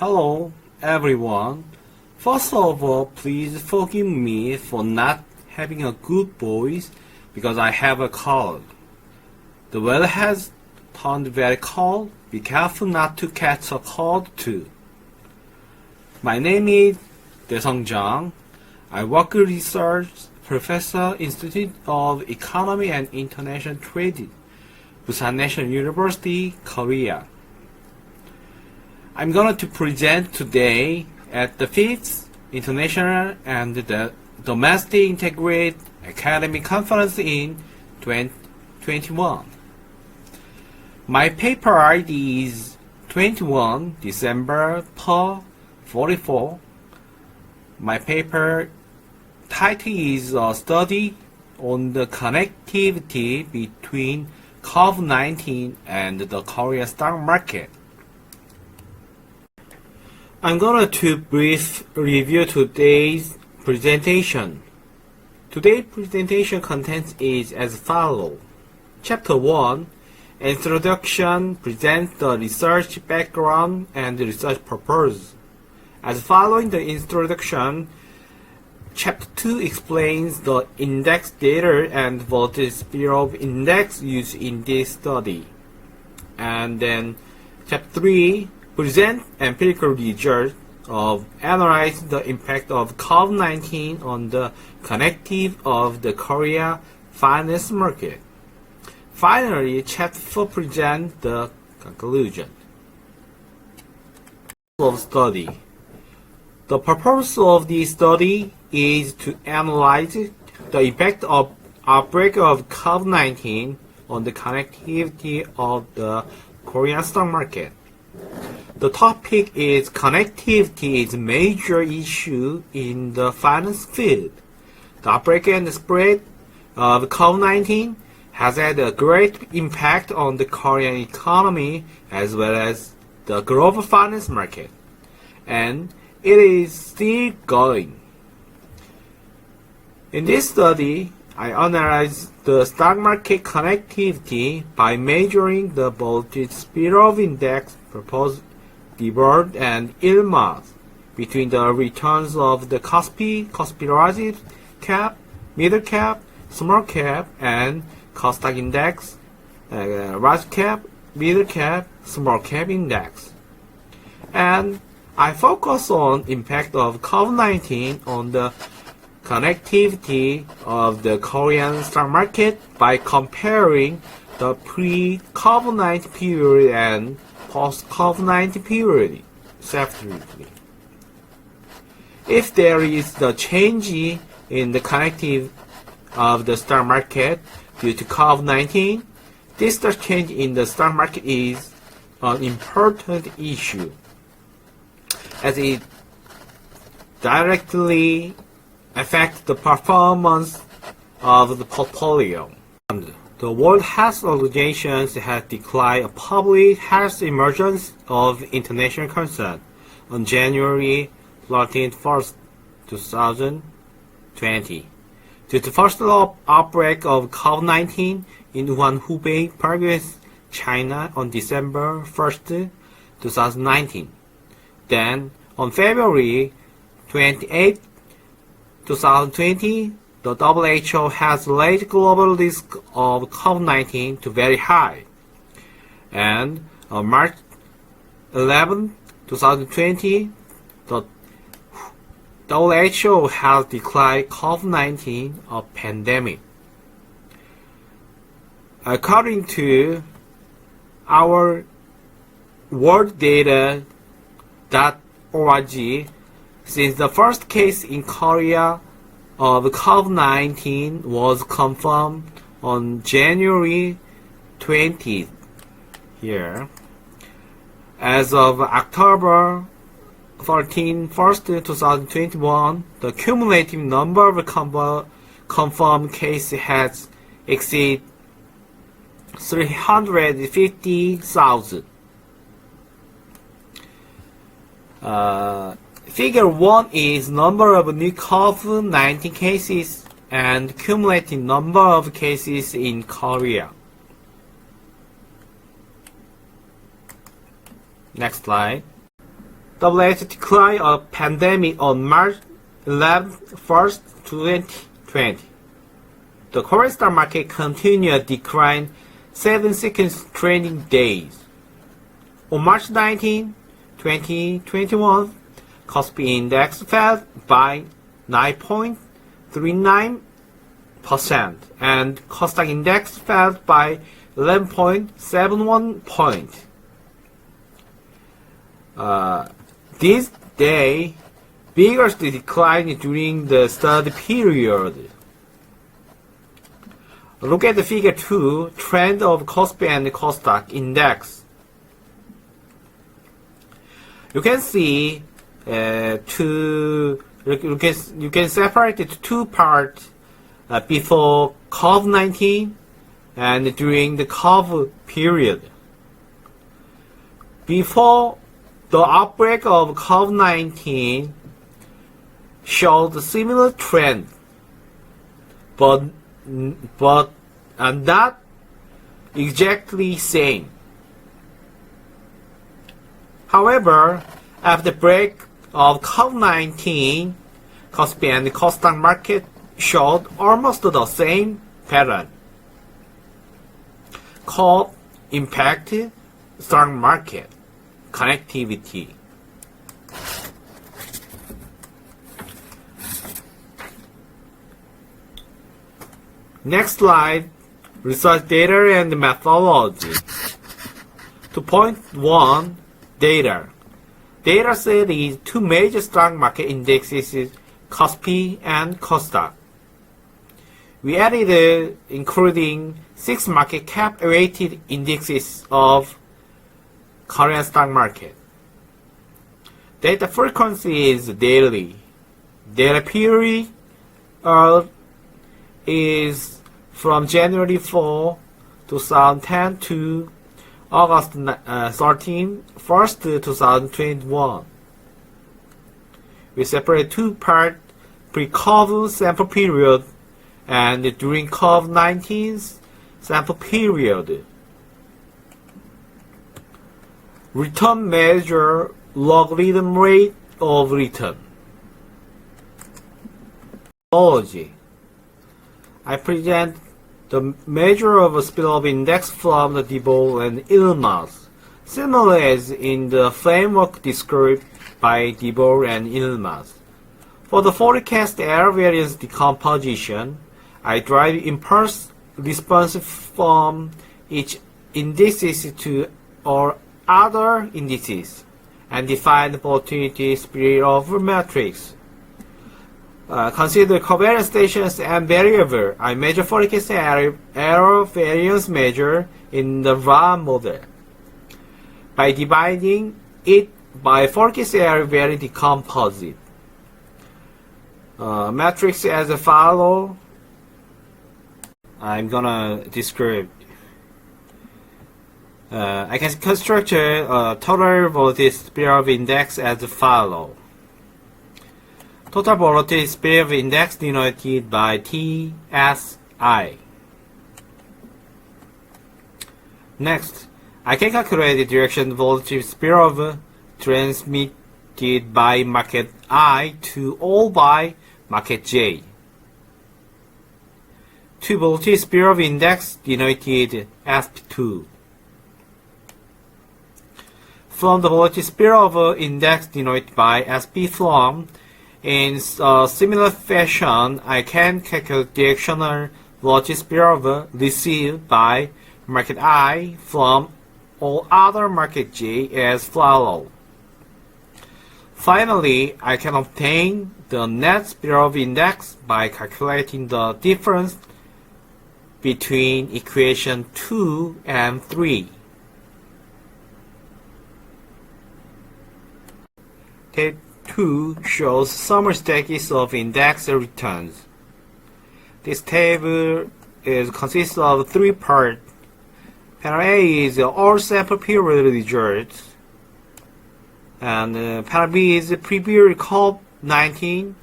Hello, everyone. First of all, please forgive me for not having a good voice because I have a cold. The weather has turned very cold. Be careful not to catch a cold too. My name is Dae Sung Jung. I work research professor, Institute of Economy and International Trade, Busan National University, Korea. I'm going to present today at the 5th International and the Domestic Integrated Academic Conference in 2021. My paper ID is 21 December 44. My paper title is a study on the connectivity between COVID-19 and the Korean stock market. I'm going to brief review today's presentation. Today's presentation content is as follows. Chapter 1, Introduction, presents the research background and the research purpose. As following the introduction, Chapter 2 explains the index data and volatility of index used in this study. And then Chapter 3 presents empirical results of analyzing the impact of COVID-19 on the connectivity of the Korea finance market. Finally, Chapter 4 presents the conclusion of study. The purpose of this study is to analyze the impact of outbreak of COVID-19 on the connectivity of the Korean stock market. The topic is connectivity is a major issue in the finance field. The outbreak and the spread of COVID-19 has had a great impact on the Korean economy as well as the global finance market, and it is still going. In this study, I analyzed the stock market connectivity by measuring the volatility speed of index proposed reward and yield mass between the returns of the KOSPI large cap, middle cap, small cap, and stock index, large cap, middle cap, small cap index. And I focus on impact of COVID-19 on the connectivity of the Korean stock market by comparing the pre-COVID-19 period and post-COVID-19 period separately. If there is the change in the connectivity of the stock market due to COVID-19, this change in the stock market is an important issue, as it directly affects the performance of the portfolio. The World Health Organization has declared a public health emergency of international concern on January 31st, 2020. Due to the first outbreak of COVID-19 in Wuhan, Hubei province, China on December 1st, 2019. Then, on February 28, 2020, the WHO has raised global risk of COVID-19 to very high. And on March 11, 2020, the WHO has declared COVID-19 a pandemic. According to our worlddata.org, since the first case in Korea of COVID-19 was confirmed on January 20th here, as of October 13, 2021, the cumulative number of confirmed cases has exceeded 350,000. Figure 1 is number of new COVID-19 cases and cumulative number of cases in Korea. Next slide. double-edged decline of pandemic on March 11th, 2020. The Korean stock market continued decline 7 trading days. On March 19, 2021, KOSPI index fell by 9.39% and KOSDAQ index fell by 11.71 points. This day, biggest decline during the study period. Look at the figure 2, trend of KOSPI and KOSDAQ index. You can see you can separate it to two parts before COVID-19 and during the COVID period. Before the outbreak of COVID-19 showed a similar trend, but not exactly same. However, after the break of COVID-19, KOSPI and KOSDAQ market showed almost the same pattern, called impacted stock market connectivity. Next slide, research data and methodology. 2.1 Data. Data set is two major stock market indexes, KOSPI and KOSDAQ. We added including 6 market cap rated indexes of Korean stock market. Data frequency is daily. Data period is from January 4, 2010 to August 13, 2021. We separate two parts, pre-COVID sample period and during COVID-19 sample period. Return measure logarithm rate of return. Methodology. I present the measure of a spillover index from the DeBoer and Ilmaz, similar as in the framework described by DeBoer and Ilmaz. For the forecast error variance decomposition, I derive impulse response from each indices to or other indices and define the volatility spillover matrix. Consider covariance stations and variable. I measure forecast error variance measure in the raw model by dividing it by forecast error variance decomposite. Matrix as follow. I'm gonna describe. I can construct a total volatility spillover index as follow. Total volatility spillover index denoted by TSI. Next, I can calculate the direction volatility spillover transmitted by market I to all by market J. To volatility spillover index denoted SP2. From the volatility spillover index denoted by SP from, in a similar fashion, I can calculate directional volatility spillover received by market I from all other market J as follows. Finally, I can obtain the net spillover index by calculating the difference between equation 2 and 3. Table 2 shows summary status of index returns. This table consists of 3 parts. Panel A is all sample period results, and panel B is previous COVID-19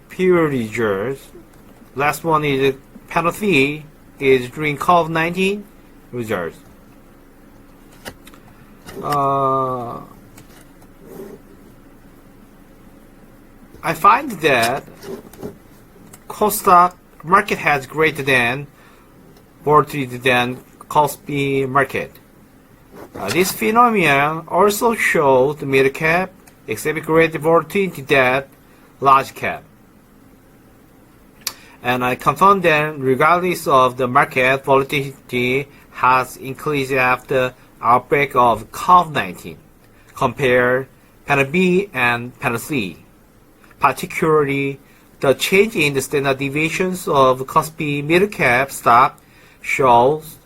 period results. Last one is panel C is during COVID-19 results. I find that stock market has greater than volatility than Kospi market. This phenomenon also shows the mid cap exhibit greater volatility than large cap. And I confirm that regardless of the market, volatility has increased after outbreak of COVID-19. Compare panel B and panel C. Particularly, the change in the standard deviations of Kospi mid-cap stock shows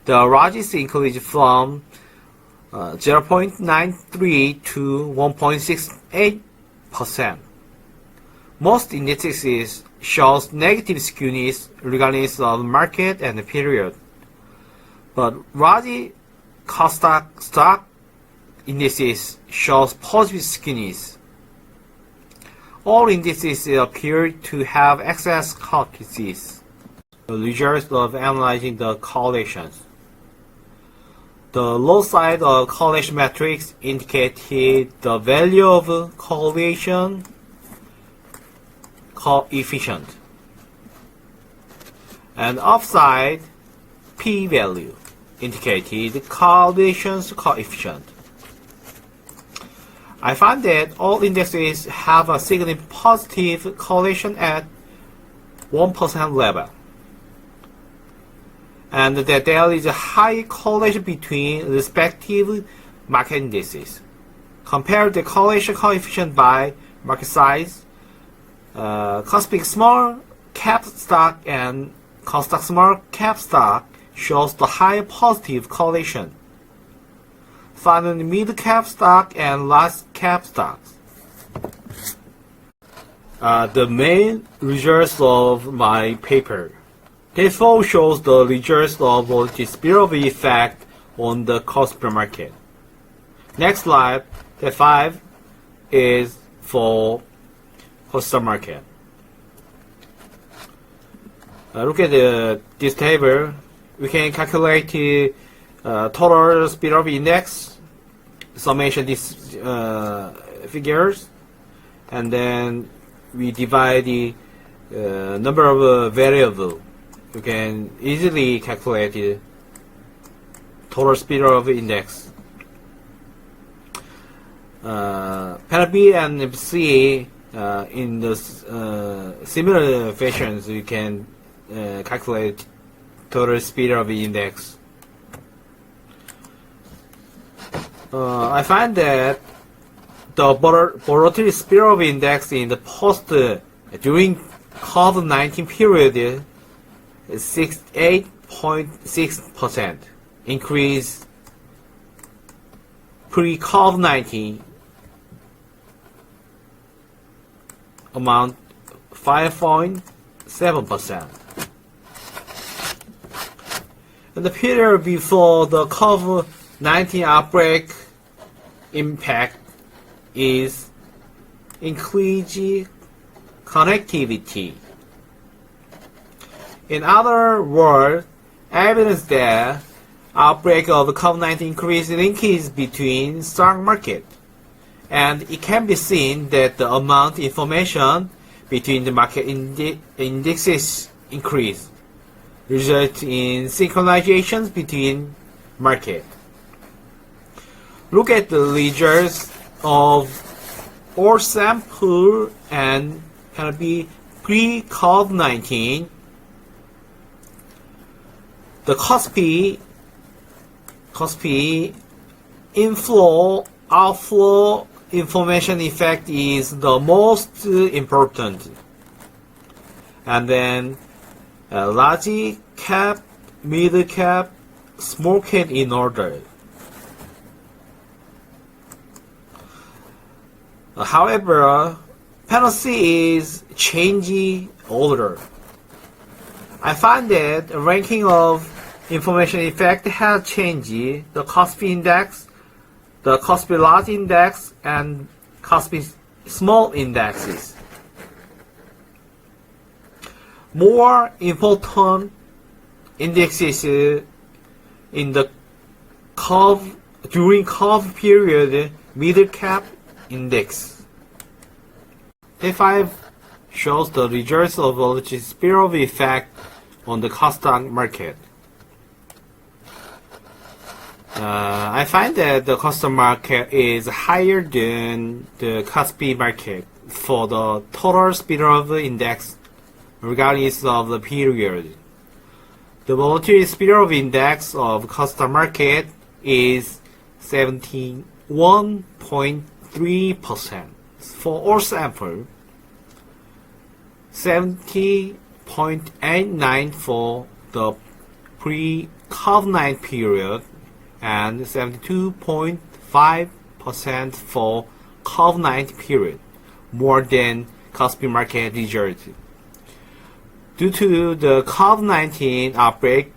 the largest increase from 0.93 to 1.68%. Most indices shows negative skewness regardless of market and period. But large stock indices shows positive skewness. All indices appear to have excess correlations. The results of analyzing the correlations. The low side of correlation matrix indicated the value of correlation coefficient, and upside p-value indicated correlation coefficient. I find that all indexes have a significant positive correlation at 1% level, and that there is a high correlation between respective market indices. Compare the correlation coefficient by market size. Kospi small cap stock and Kosdaq small cap stock shows the high positive correlation. Finally, mid cap stock and large cap stocks. The main results of my paper. Therefore shows the results of the spillover effect on the Kospi market. Next slide, the 5 is for Kosdaq market. Look at this table. We can calculate total spillover index, summation these figures, and then we divide the number of variables. You can easily calculate the total spillover index. Panel B and C in the similar fashions, you can calculate total spillover index. I find that the volatility spillover index in the during COVID-19 period is 68.6%, increase pre-COVID-19 amount 5.7%. In the period before the COVID-19 outbreak, impact is increased connectivity. In other words, evidence that outbreak of COVID-19 increased linkage between stock market, and it can be seen that the amount of information between the market indexes increase, result in synchronizations between market. Look at the results of all sample and can be pre-COVID-19. The Kospi inflow outflow information effect is the most important, and then large cap, mid cap, small cap in order. However, panel C is changing order. I find that the ranking of information effect has changed the Kospi index, the Kospi large index, and Kospi small indexes. More important indexes in the curve during curve period, middle cap index. A5 shows the results of volatility spillover effect on the stock market. I find that the stock market is higher than the Kospi market for the total spillover index regardless of the period. The volatility spillover index of stock market is 71.3% for all sample, 70.89 for the pre-COVID-19 period, and 72.5% for COVID-19 period, more than Kospi market result. Due to the COVID-19 outbreak,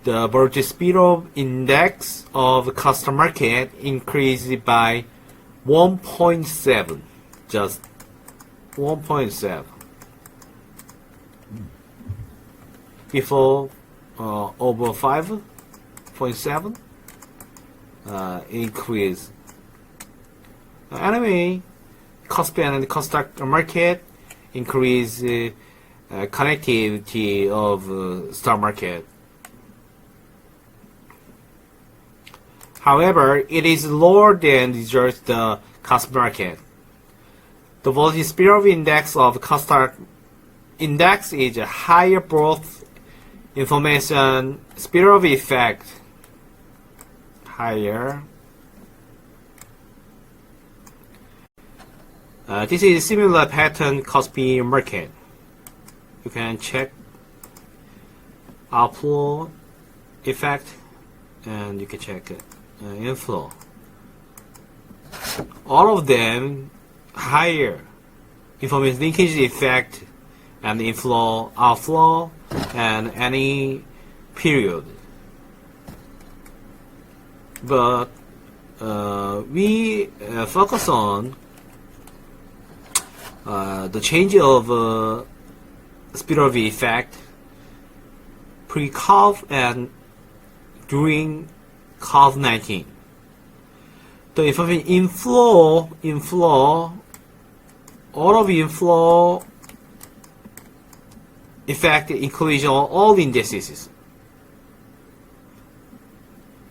the volatility spillover index of stock market increased by 1.7, just 1.7. Before over 5.7 increase. Anyway, Kospi and stock market increase connectivity of stock market. However, it is lower than just the Kospi market. The volatility spillover index of stock index is a higher both information spillover effect. Higher. This is similar pattern Kospi market. You can check outflow effect, and you can check inflow. All of them higher information linkage effect and inflow, outflow, and any period. But we focus on the change of spillover effect pre-COVID and during COVID-19. The information inflow, all of inflow effect inclusion of all indices.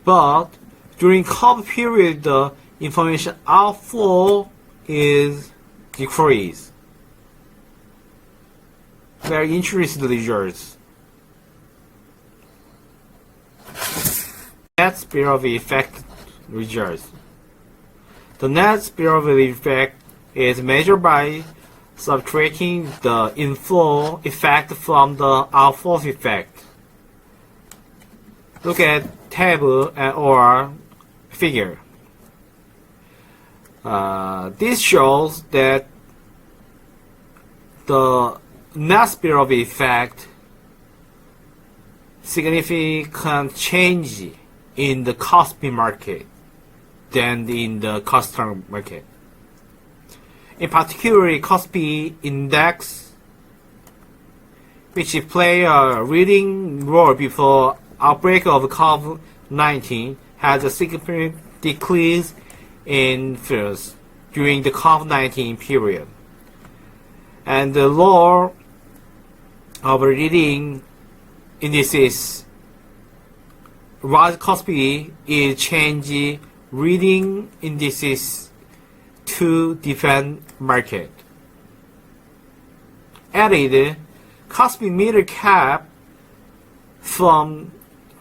But during COVID period, the information outflow is decreased. Very interesting results. Net spillover effect results. The net spillover effect is measured by subtracting the inflow effect from the outflow effect. Look at table or figure. This shows that the net spillover effect significant change in the Kospi market than in the stock market. In particular, Kospi index, which play a leading role before outbreak of COVID-19, has a significant decrease in fears during the COVID-19 period. And the law of leading indices, rise Kospi is change leading indices to different market. Added, Kospi middle cap from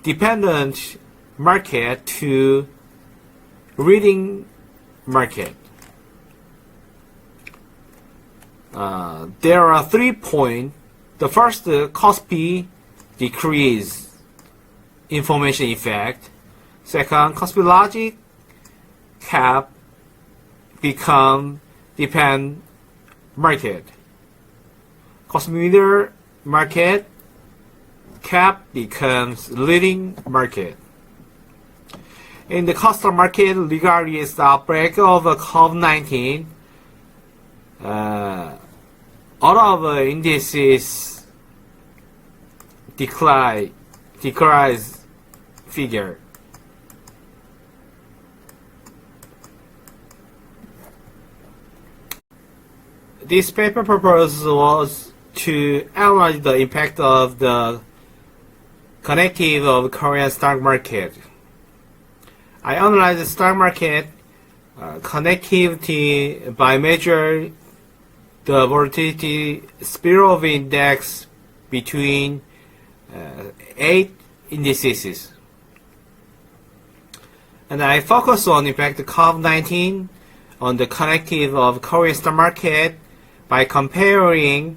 dependent market to leading market. There are 3 points. The first, Kospi decrease information effect. Second, Kospi logic cap become depend market. Kospi middle market cap becomes leading market. In the stock market, regardless of the outbreak of COVID-19, all of indices decrease figure. this paper purpose was to analyze the impact of the connectivity of Korean stock market. I analyzed the stock market connectivity by measuring the volatility spillover index between 8 indices. And I focus on impact of COVID-19 on the connectivity of Korean stock market by comparing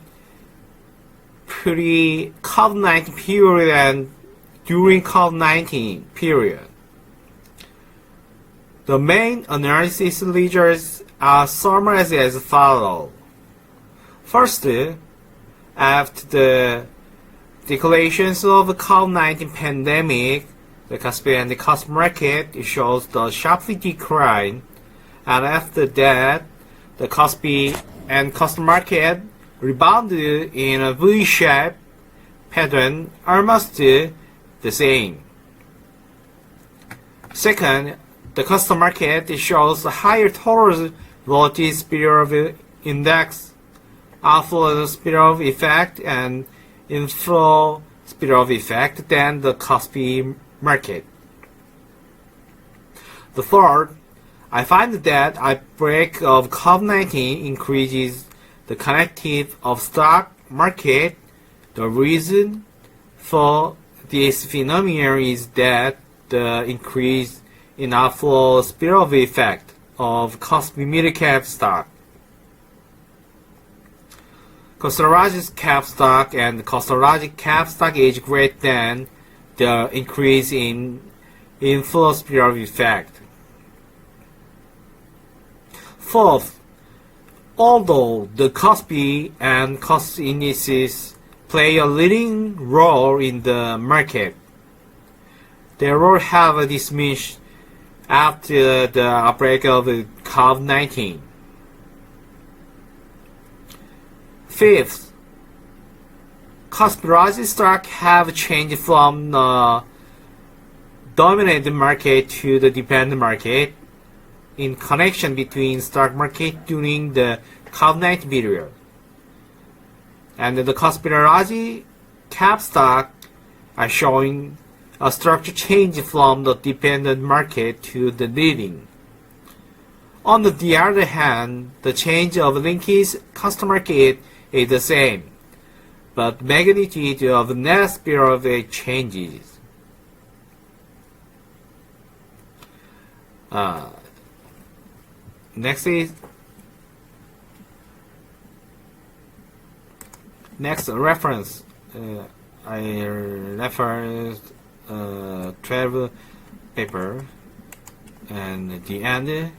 pre-COVID-19 period and during COVID-19 period. The main analysis leaders are summarized as follows. First, after the declarations of the COVID-19 pandemic, the Kospi and the Kospi market shows the sharply decline, and after that, the Kospi and Kospi market rebounded in a V-shaped pattern, almost the same. Second, the Kospi market shows a higher total volatility spillover index, outflow spillover effect, and inflow spillover effect than the Kospi market. The third, I find that outbreak of COVID-19 increases the connectivity of stock market. The reason for this phenomenon is that the increase in outflow spillover effect of Kospi mid-cap stock. Kospi large cap stock and Kospi large cap stock is greater than the increase in inflow spillover effect. Fourth, although the Kospi and Kospi indices play a leading role in the market, their role have diminished after the outbreak of COVID-19. Fifth, Kospi large stock have changed from the dominant market to the dependent market in connection between stock market during the COVID-19 period. And the Kospi large cap stock are showing a structure change from the dependent market to the leading. On the other hand, the change of linkage Kospi market is the same, but magnitude of net spillover changes. Next reference. I referenced 12 paper, and at the end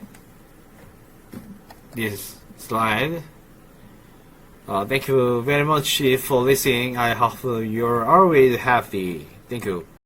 this slide. Thank you very much for listening. I hope you're always happy. Thank you.